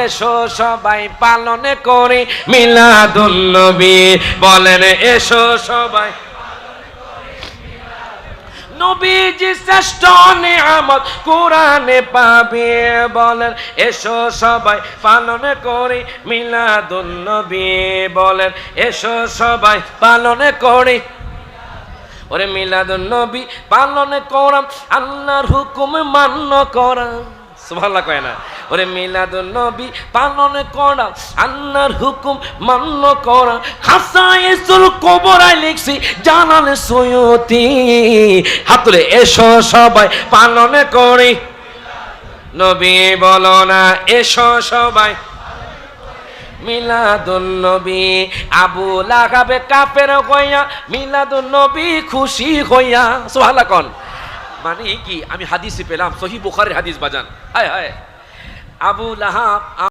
এসো সবাই পালন করি মিলাদুন নবী। বলেন এসো সবাই, নবীজি শ্রেষ্ঠ নিয়ামত কোরআনে পাবে। বলেন এসো সবাই পালন করি মিলাদুন নবী। বলেন এসো সবাই পালন করি, ওরে মিলাদুন নবী পালন করা আল্লাহর হুকুম মান্য করা। সুবহানাল্লাহ কয় না? ওরে মিলাদুন নবী পালন করা আল্লাহর হুকুম মান্য করা। খাসায়েসুল কুবরায় লিখছি জালাল সুয়ুতি। হাত তুলে এসো সবাই পালন করি নবী। বলো না এসো সবাই মিলাদুন নবী। আবু লাহাব কাফের হইয়া মিলাদুন নবী খুশি হইয়া। সুবহানাল্লাহ কোন মানে কি? আমি হাদিসে পেলাম, সহিহ বুখারীর হাদিস বাজান। হায় হায়, আবু লাহাব